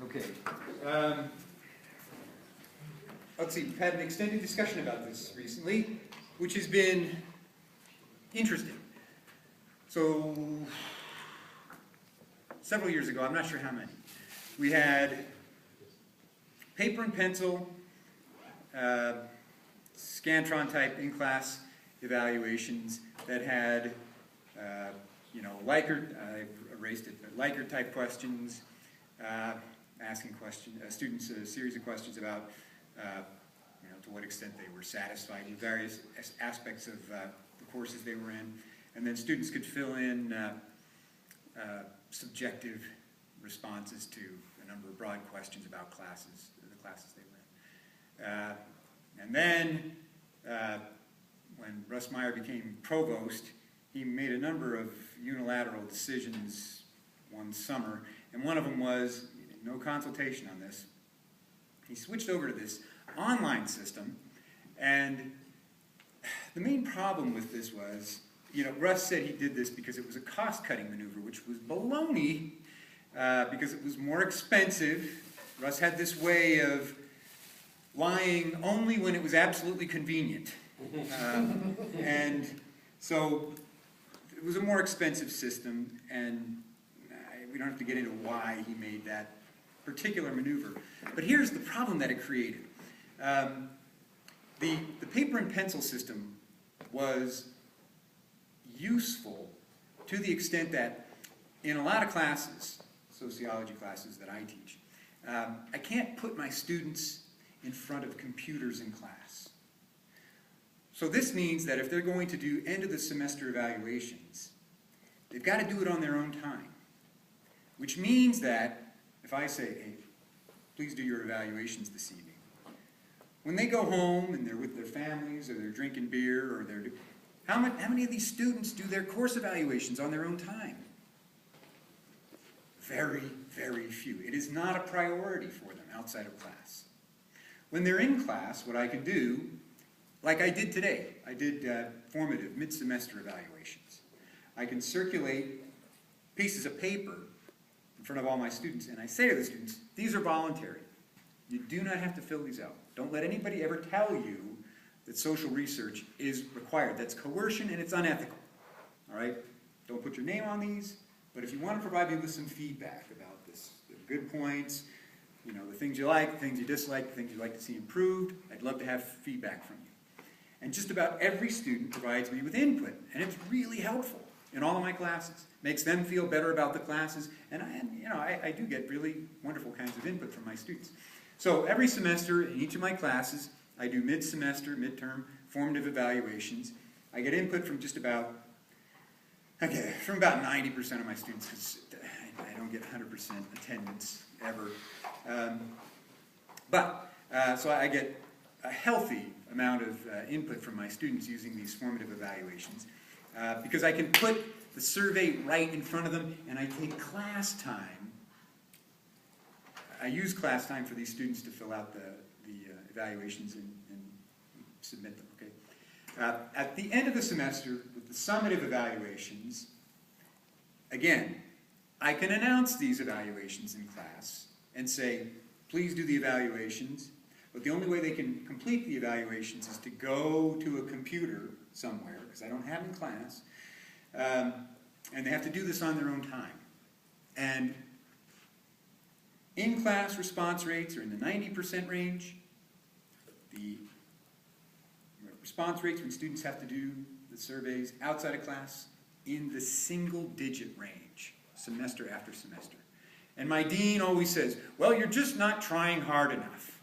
Okay. Let's see, we've had an extended discussion about this recently, which has been interesting. So, several years ago, I'm not sure how many, we had paper and pencil, Scantron type in-class evaluations that had, Likert, I erased it, but Likert type questions, asking students a series of questions about, to what extent they were satisfied with various aspects of the courses they were in, and then students could fill in subjective responses to a number of broad questions about the classes they were in. And then, when Russ Meyer became provost, he made a number of unilateral decisions one summer, and one of them was, no consultation on this, he switched over to this online system, and the main problem with this was, Russ said he did this because it was a cost-cutting maneuver, which was baloney, because it was more expensive. Russ had this way of lying only when it was absolutely convenient. And so it was a more expensive system, and we don't have to get into why he made that particular maneuver. But here's the problem that it created. The paper and pencil system was useful to the extent that in a lot of classes, sociology classes that I teach, I can't put my students in front of computers in class. So this means that if they're going to do end of the semester evaluations, they've got to do it on their own time. Which means that if I say, hey, please do your evaluations this evening, when they go home and they're with their families or they're drinking beer or they're how many of these students do their course evaluations on their own time? Very, very few. It is not a priority for them outside of class. When they're in class, what I can do, like I did today, I did formative mid-semester evaluations. I can circulate pieces of paper in front of all my students, and I say to the students, these are voluntary. You do not have to fill these out. Don't let anybody ever tell you that social research is required. That's coercion and it's unethical. All right? Don't put your name on these, but if you want to provide me with some feedback about this, the good points, the things you like, the things you dislike, the things you'd like to see improved, I'd love to have feedback from you. And just about every student provides me with input, and it's really helpful in all of my classes. Makes them feel better about the classes, and I do get really wonderful kinds of input from my students. So every semester in each of my classes, I do mid-semester, midterm, formative evaluations. I get input from from about 90% of my students, because I don't get 100% attendance ever. So I get a healthy amount of input from my students using these formative evaluations, because I can put the survey right in front of them, and I take class time. I use class time for these students to fill out the evaluations and submit them. Okay. At the end of the semester, with the summative evaluations, again, I can announce these evaluations in class and say, please do the evaluations, but the only way they can complete the evaluations is to go to a computer somewhere, because I don't have in class, and they have to do this on their own time. And in-class response rates are in the 90% range. The response rates when students have to do the surveys outside of class in the single-digit range, semester after semester. And my dean always says, well, you're just not trying hard enough.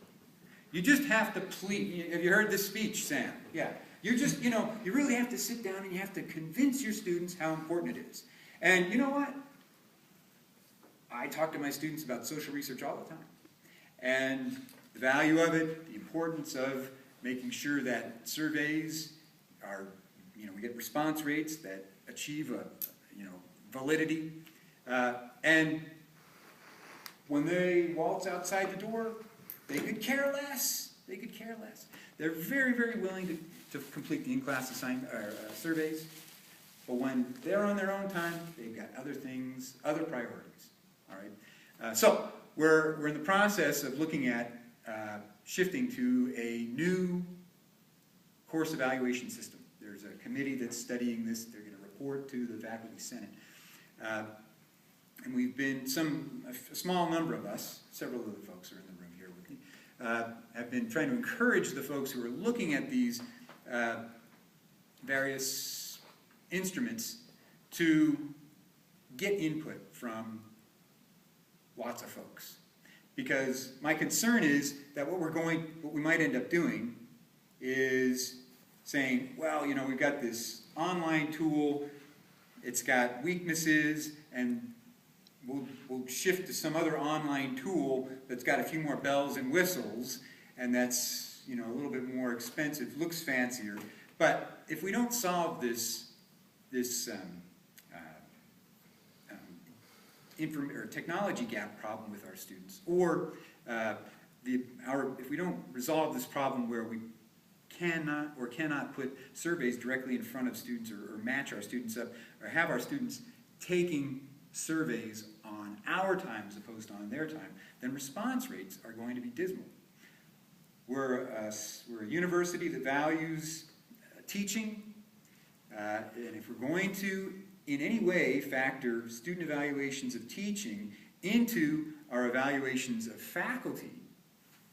You just have to plead. Have you heard this speech, Sam? Yeah. You're just, you really have to sit down and you have to convince your students how important it is. And you know what? I talk to my students about social research all the time. And the value of it, the importance of making sure that surveys are, we get response rates that achieve validity. And when they waltz outside the door, they could care less. They could care less. They're very, very willing to complete the in-class surveys. But when they're on their own time, they've got other things, other priorities. All right. So we're in the process of looking at shifting to a new course evaluation system. There's a committee that's studying this. They're going to report to the faculty senate. And we've been, a small number of us, several of the folks are in the room here with me, have been trying to encourage the folks who are looking at these various instruments to get input from lots of folks. Because my concern is that what we might end up doing is saying, well, you know, we've got this online tool, it's got weaknesses, and we'll shift to some other online tool that's got a few more bells and whistles, and that's, you know, a little bit more expensive, looks fancier. But if we don't solve this technology gap problem with our students, or if we don't resolve this problem where we cannot put surveys directly in front of students, or match our students up, or have our students taking surveys on our time as opposed to on their time, then response rates are going to be dismal. We're a university that values teaching, and if we're going to in any way factor student evaluations of teaching into our evaluations of faculty,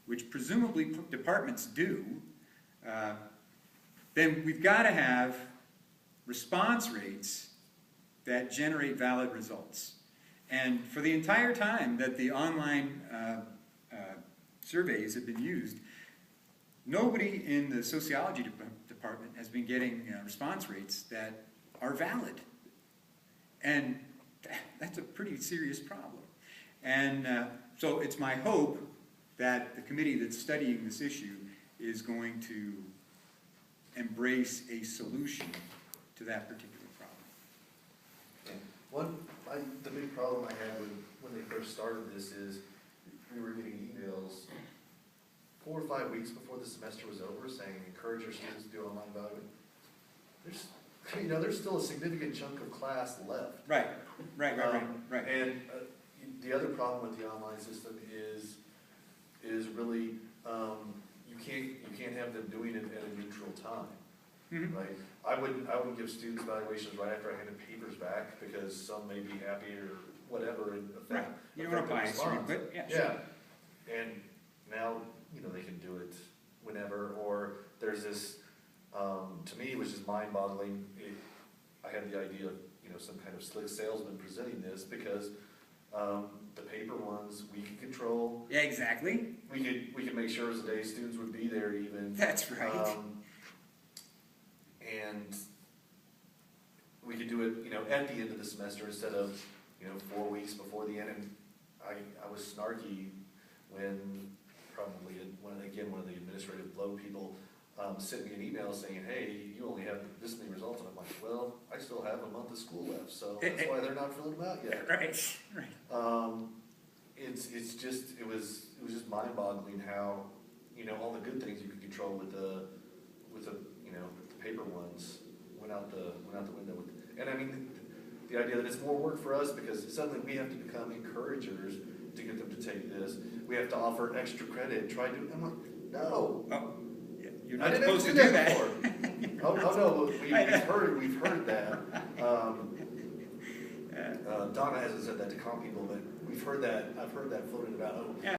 which presumably departments do, then we've got to have response rates that generate valid results. And for the entire time that the online surveys have been used, nobody in the sociology department has been getting response rates that are valid. And that's a pretty serious problem. And so it's my hope that the committee that's studying this issue is going to embrace a solution to that particular problem. The big problem I had when they first started this is we were getting emails 4 or 5 weeks before the semester was over saying, encourage your students to do online evaluation. There's still a significant chunk of class left. Right. And the other problem with the online system is really you can't have them doing it at a neutral time. Mm-hmm. Right? I wouldn't give students evaluations right after I handed papers back, because some may be happy or whatever. Right. You don't want to bias but yeah. Yeah. Sure. And now they can do it whenever. Or there's this. To me, it was just mind-boggling. I had the idea of some kind of slick salesman presenting this, because the paper ones we could control. Yeah, exactly. We could make sure as a day students would be there even. That's right. And we could do it at the end of the semester instead of 4 weeks before the end. And I was snarky when probably one of the administrative blow people sent me an email saying, hey, you only have this many results. And I'm like, well, I still have a month of school left, so that's why they're not filling them out yet. Right. It was just mind-boggling how all the good things you could control with the paper ones went out the window. And I mean, the idea that it's more work for us because suddenly we have to become encouragers to get them to take this. We have to offer extra credit. I'm like, no. Oh. You're not supposed to do that. Oh no, we've heard that. Donna hasn't said that to comp people, but we've heard that. I've heard that floated about.